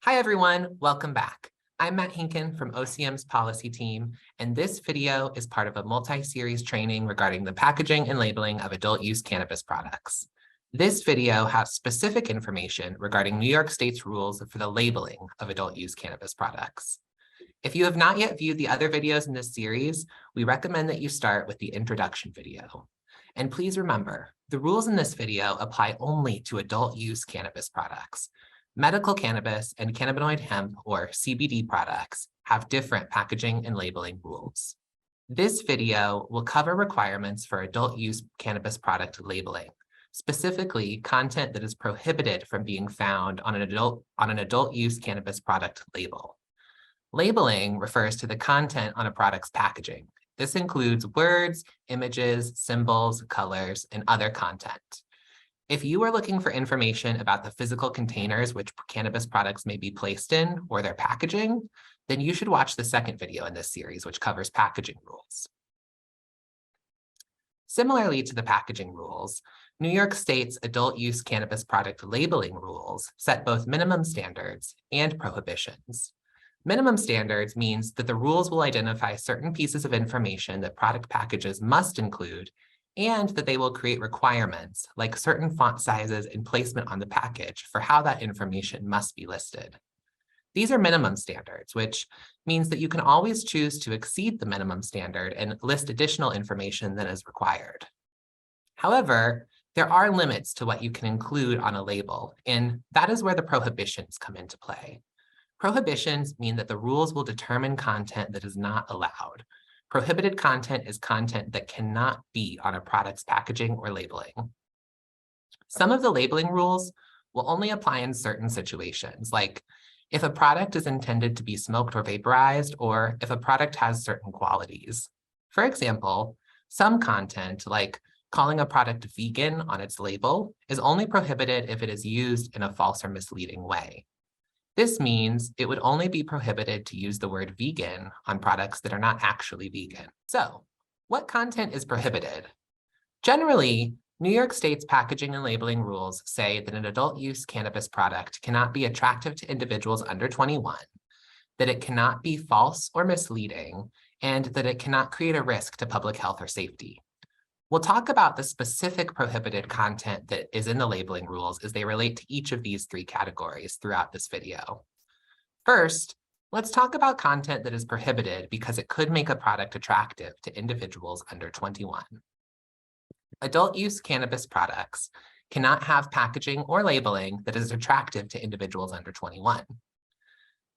Hi, everyone. Welcome back. I'm Matt Hinken from OCM's policy team, and this video is part of a multi-series training regarding the packaging and labeling of adult-use cannabis products. This video has specific information regarding New York State's rules for the labeling of adult-use cannabis products. If you have not yet viewed the other videos in this series, we recommend that you start with the introduction video. And please remember, the rules in this video apply only to adult-use cannabis products. Medical cannabis and cannabinoid hemp, or CBD products, have different packaging and labeling rules. This video will cover requirements for adult-use cannabis product labeling, specifically content that is prohibited from being found on an adult-use cannabis product label. Labeling refers to the content on a product's packaging. This includes words, images, symbols, colors, and other content. If you are looking for information about the physical containers which cannabis products may be placed in or their packaging, then you should watch the second video in this series, which covers packaging rules. Similarly to the packaging rules, New York State's adult-use cannabis product labeling rules set both minimum standards and prohibitions. Minimum standards means that the rules will identify certain pieces of information that product packages must include, and that they will create requirements like certain font sizes and placement on the package for how that information must be listed. These are minimum standards, which means that you can always choose to exceed the minimum standard and list additional information that is required. However, there are limits to what you can include on a label, and that is where the prohibitions come into play. Prohibitions mean that the rules will determine content that is not allowed. Prohibited content is content that cannot be on a product's packaging or labeling. Some of the labeling rules will only apply in certain situations, like if a product is intended to be smoked or vaporized, or if a product has certain qualities. For example, some content, like calling a product vegan on its label, is only prohibited if it is used in a false or misleading way. This means it would only be prohibited to use the word vegan on products that are not actually vegan. So, what content is prohibited? Generally, New York State's packaging and labeling rules say that an adult-use cannabis product cannot be attractive to individuals under 21, that it cannot be false or misleading, and that it cannot create a risk to public health or safety. We'll talk about the specific prohibited content that is in the labeling rules as they relate to each of these three categories throughout this video. First, let's talk about content that is prohibited because it could make a product attractive to individuals under 21. Adult-use cannabis products cannot have packaging or labeling that is attractive to individuals under 21.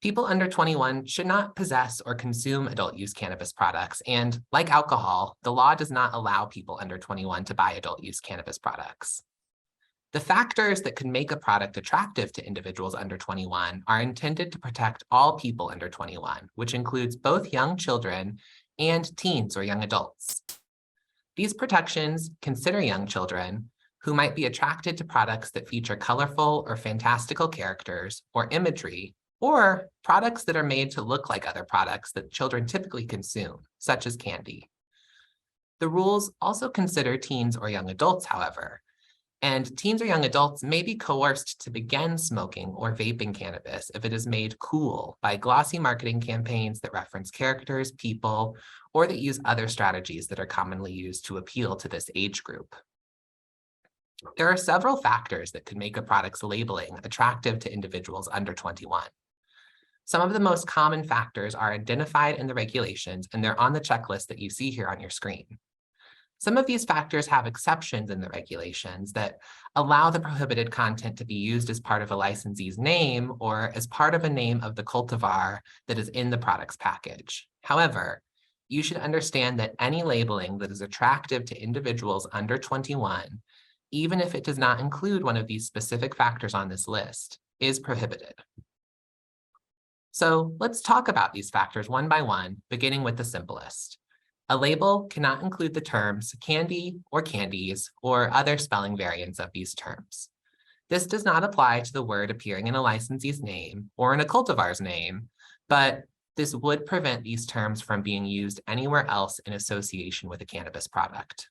People under 21 should not possess or consume adult-use cannabis products, and like alcohol, the law does not allow people under 21 to buy adult-use cannabis products. The factors that can make a product attractive to individuals under 21 are intended to protect all people under 21, which includes both young children and teens or young adults. These protections consider young children who might be attracted to products that feature colorful or fantastical characters or imagery, or products that are made to look like other products that children typically consume, such as candy. The rules also consider teens or young adults, however, and teens or young adults may be coerced to begin smoking or vaping cannabis if it is made cool by glossy marketing campaigns that reference characters, people, or that use other strategies that are commonly used to appeal to this age group. There are several factors that could make a product's labeling attractive to individuals under 21. Some of the most common factors are identified in the regulations, and they're on the checklist that you see here on your screen. Some of these factors have exceptions in the regulations that allow the prohibited content to be used as part of a licensee's name or as part of a name of the cultivar that is in the product's package. However, you should understand that any labeling that is attractive to individuals under 21, even if it does not include one of these specific factors on this list, is prohibited. So let's talk about these factors one by one, beginning with the simplest. A label cannot include the terms candy or candies or other spelling variants of these terms. This does not apply to the word appearing in a licensee's name or in a cultivar's name, but this would prevent these terms from being used anywhere else in association with a cannabis product.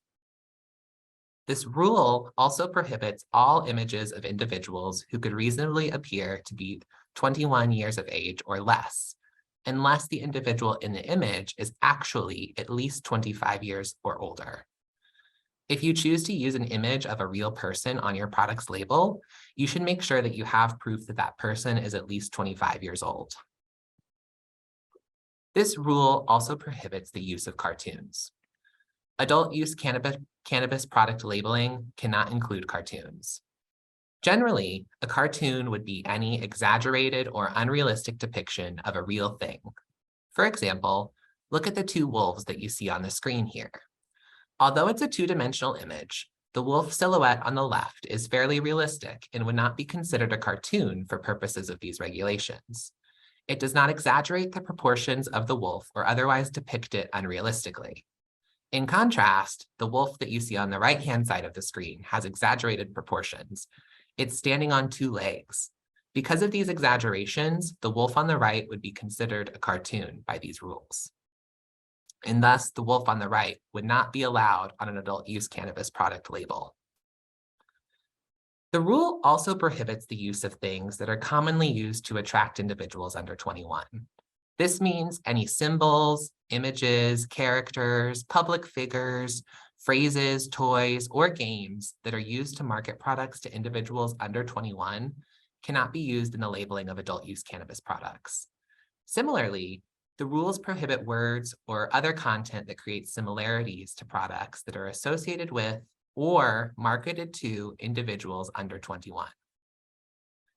This rule also prohibits all images of individuals who could reasonably appear to be 21 years of age or less, unless the individual in the image is actually at least 25 years or older. If you choose to use an image of a real person on your product's label, you should make sure that you have proof that that person is at least 25 years old. This rule also prohibits the use of cartoons. Adult use cannabis product labeling cannot include cartoons. Generally, a cartoon would be any exaggerated or unrealistic depiction of a real thing. For example, look at the two wolves that you see on the screen here. Although it's a two-dimensional image, the wolf silhouette on the left is fairly realistic and would not be considered a cartoon for purposes of these regulations. It does not exaggerate the proportions of the wolf or otherwise depict it unrealistically. In contrast, the wolf that you see on the right-hand side of the screen has exaggerated proportions. It's standing on two legs. Because of these exaggerations, the wolf on the right would be considered a cartoon by these rules. And thus, the wolf on the right would not be allowed on an adult use cannabis product label. The rule also prohibits the use of things that are commonly used to attract individuals under 21. This means any symbols, images, characters, public figures, phrases, toys, or games that are used to market products to individuals under 21 cannot be used in the labeling of adult use cannabis products. Similarly, the rules prohibit words or other content that creates similarities to products that are associated with or marketed to individuals under 21.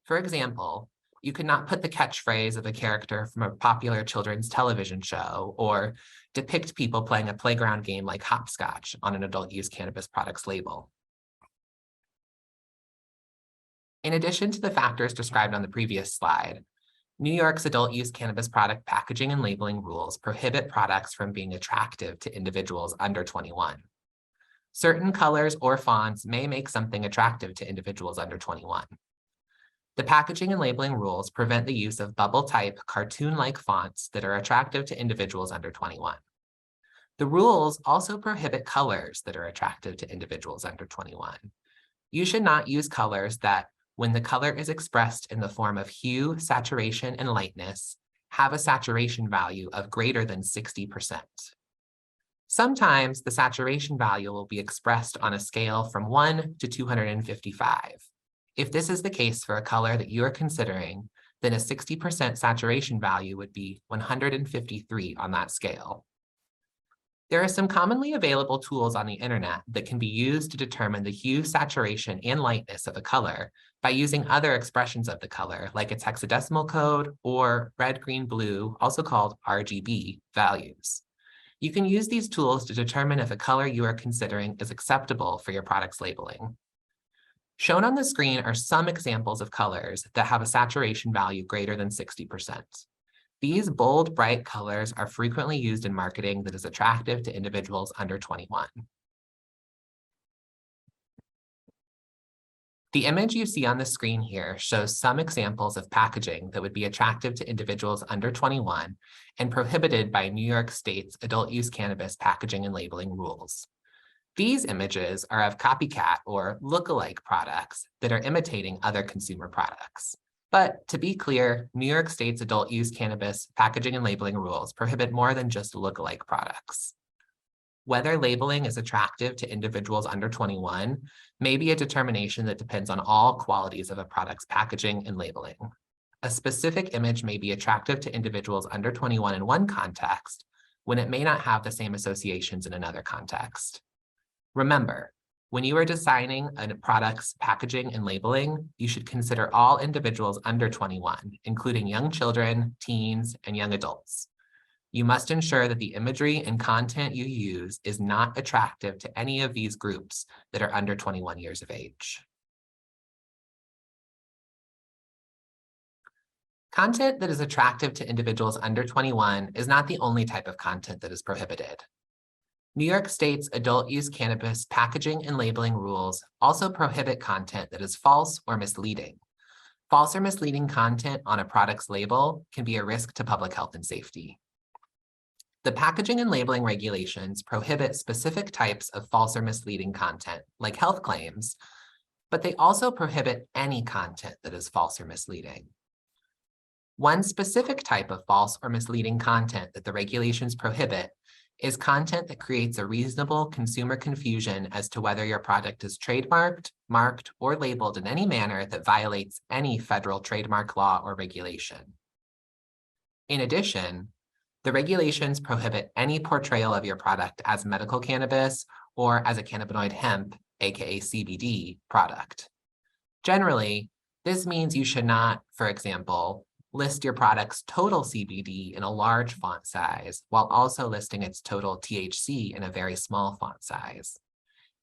For example, you could not put the catchphrase of a character from a popular children's television show or depict people playing a playground game like hopscotch on an adult use cannabis products label. In addition to the factors described on the previous slide, New York's adult use cannabis product packaging and labeling rules prohibit products from being attractive to individuals under 21. Certain colors or fonts may make something attractive to individuals under 21. The packaging and labeling rules prevent the use of bubble-type, cartoon-like fonts that are attractive to individuals under 21. The rules also prohibit colors that are attractive to individuals under 21. You should not use colors that, when the color is expressed in the form of hue, saturation, and lightness, have a saturation value of greater than 60%. Sometimes the saturation value will be expressed on a scale from 1 to 255. If this is the case for a color that you are considering, then a 60% saturation value would be 153 on that scale. There are some commonly available tools on the internet that can be used to determine the hue, saturation, and lightness of a color by using other expressions of the color, like its hexadecimal code or red, green, blue, also called RGB, values. You can use these tools to determine if a color you are considering is acceptable for your product's labeling. Shown on the screen are some examples of colors that have a saturation value greater than 60%. These bold, bright colors are frequently used in marketing that is attractive to individuals under 21. The image you see on the screen here shows some examples of packaging that would be attractive to individuals under 21 and prohibited by New York State's adult use cannabis packaging and labeling rules. These images are of copycat or look-alike products that are imitating other consumer products. But to be clear, New York State's adult use cannabis packaging and labeling rules prohibit more than just look-alike products. Whether labeling is attractive to individuals under 21 may be a determination that depends on all qualities of a product's packaging and labeling. A specific image may be attractive to individuals under 21 in one context, when it may not have the same associations in another context. Remember, when you are designing a product's packaging and labeling, you should consider all individuals under 21, including young children, teens, and young adults. You must ensure that the imagery and content you use is not attractive to any of these groups that are under 21 years of age. Content that is attractive to individuals under 21 is not the only type of content that is prohibited. New York State's adult use cannabis packaging and labeling rules also prohibit content that is false or misleading. False or misleading content on a product's label can be a risk to public health and safety. The packaging and labeling regulations prohibit specific types of false or misleading content, like health claims, but they also prohibit any content that is false or misleading. One specific type of false or misleading content that the regulations prohibit is content that creates a reasonable consumer confusion as to whether your product is trademarked, marked, or labeled in any manner that violates any federal trademark law or regulation. In addition, the regulations prohibit any portrayal of your product as medical cannabis or as a cannabinoid hemp, aka CBD, product. Generally, this means you should not, for example, list your product's total CBD in a large font size while also listing its total THC in a very small font size.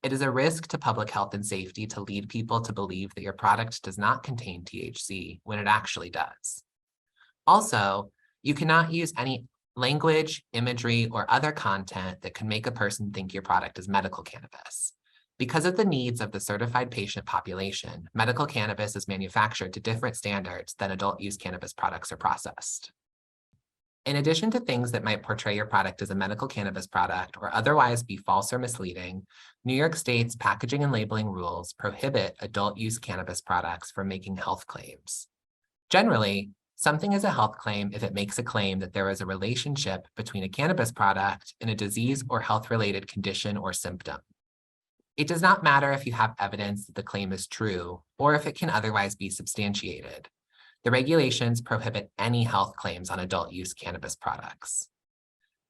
It is a risk to public health and safety to lead people to believe that your product does not contain THC when it actually does. Also, you cannot use any language, imagery, or other content that could make a person think your product is medical cannabis. Because of the needs of the certified patient population, medical cannabis is manufactured to different standards than adult use cannabis products are processed. In addition to things that might portray your product as a medical cannabis product or otherwise be false or misleading, New York State's packaging and labeling rules prohibit adult use cannabis products from making health claims. Generally, something is a health claim if it makes a claim that there is a relationship between a cannabis product and a disease or health-related condition or symptom. It does not matter if you have evidence that the claim is true or if it can otherwise be substantiated. The regulations prohibit any health claims on adult use cannabis products.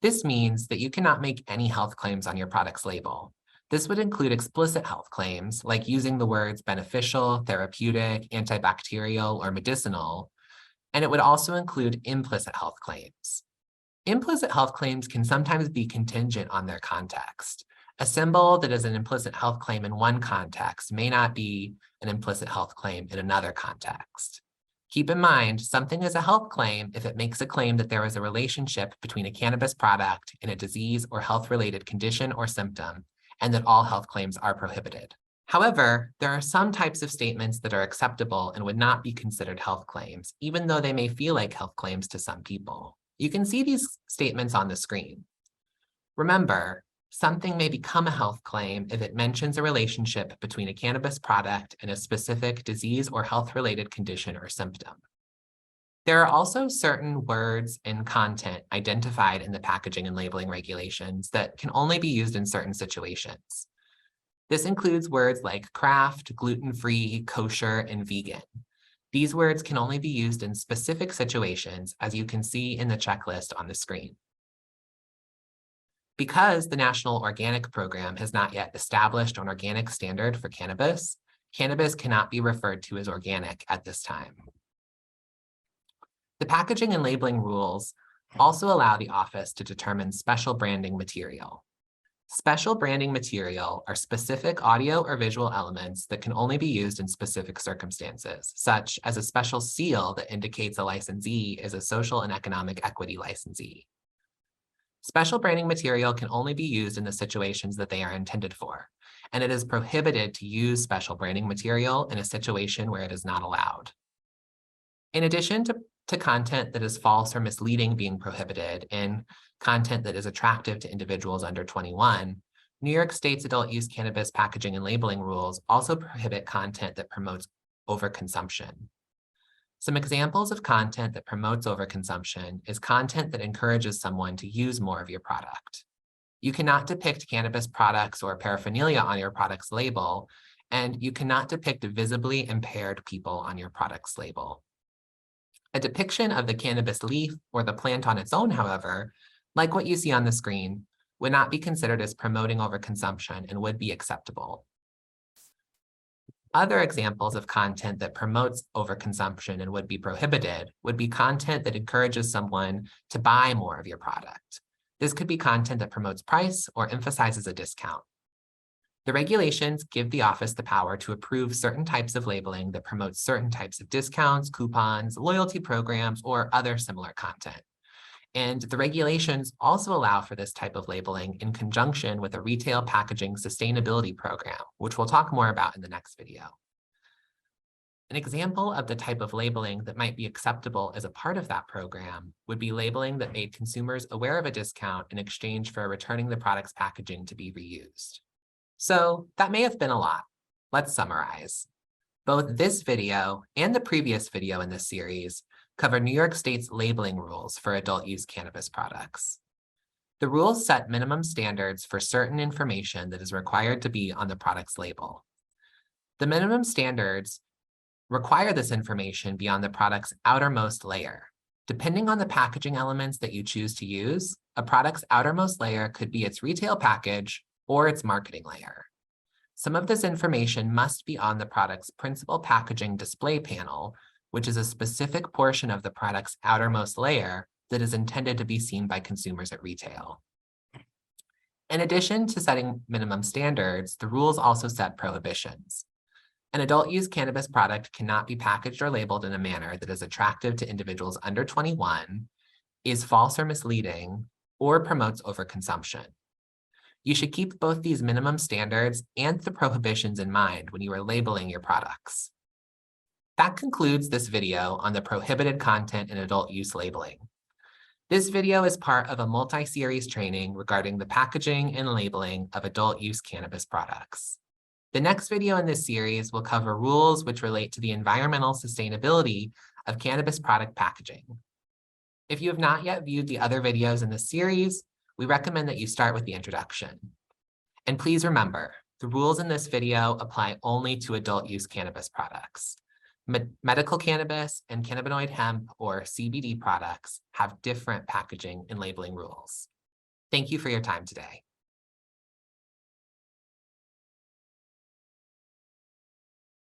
This means that you cannot make any health claims on your product's label. This would include explicit health claims like using the words beneficial, therapeutic, antibacterial, or medicinal, and it would also include implicit health claims. Implicit health claims can sometimes be contingent on their context. A symbol that is an implicit health claim in one context may not be an implicit health claim in another context. Keep in mind, something is a health claim if it makes a claim that there is a relationship between a cannabis product and a disease or health-related condition or symptom, and that all health claims are prohibited. However, there are some types of statements that are acceptable and would not be considered health claims, even though they may feel like health claims to some people. You can see these statements on the screen. Remember, something may become a health claim if it mentions a relationship between a cannabis product and a specific disease or health-related condition or symptom. There are also certain words and content identified in the packaging and labeling regulations that can only be used in certain situations. This includes words like craft, gluten-free, kosher, and vegan. These words can only be used in specific situations, as you can see in the checklist on the screen. Because the National Organic Program has not yet established an organic standard for cannabis, cannabis cannot be referred to as organic at this time. The packaging and labeling rules also allow the office to determine special branding material. Special branding material are specific audio or visual elements that can only be used in specific circumstances, such as a special seal that indicates a licensee is a social and economic equity licensee. Special branding material can only be used in the situations that they are intended for, and it is prohibited to use special branding material in a situation where it is not allowed. In addition to content that is false or misleading being prohibited and content that is attractive to individuals under 21, New York State's adult use cannabis packaging and labeling rules also prohibit content that promotes overconsumption. Some examples of content that promotes overconsumption is content that encourages someone to use more of your product. You cannot depict cannabis products or paraphernalia on your product's label, and you cannot depict visibly impaired people on your product's label. A depiction of the cannabis leaf or the plant on its own, however, like what you see on the screen, would not be considered as promoting overconsumption and would be acceptable. Other examples of content that promotes overconsumption and would be prohibited would be content that encourages someone to buy more of your product. This could be content that promotes price or emphasizes a discount. The regulations give the office the power to approve certain types of labeling that promotes certain types of discounts, coupons, loyalty programs, or other similar content. And the regulations also allow for this type of labeling in conjunction with a retail packaging sustainability program, which we'll talk more about in the next video. An example of the type of labeling that might be acceptable as a part of that program would be labeling that made consumers aware of a discount in exchange for returning the product's packaging to be reused. So that may have been a lot. Let's summarize. Both this video and the previous video in this series cover New York State's labeling rules for adult use cannabis products. The rules set minimum standards for certain information that is required to be on the product's label. The minimum standards require this information be on the product's outermost layer. Depending on the packaging elements that you choose to use, a product's outermost layer could be its retail package or its marketing layer. Some of this information must be on the product's principal packaging display panel, which is a specific portion of the product's outermost layer that is intended to be seen by consumers at retail. In addition to setting minimum standards, the rules also set prohibitions. An adult use cannabis product cannot be packaged or labeled in a manner that is attractive to individuals under 21, is false or misleading, or promotes overconsumption. You should keep both these minimum standards and the prohibitions in mind when you are labeling your products. That concludes this video on the prohibited content in adult use labeling. This video is part of a multi-series training regarding the packaging and labeling of adult use cannabis products. The next video in this series will cover rules which relate to the environmental sustainability of cannabis product packaging. If you have not yet viewed the other videos in this series, we recommend that you start with the introduction. And please remember, the rules in this video apply only to adult use cannabis products. Medical cannabis and cannabinoid hemp or CBD products have different packaging and labeling rules. Thank you for your time today.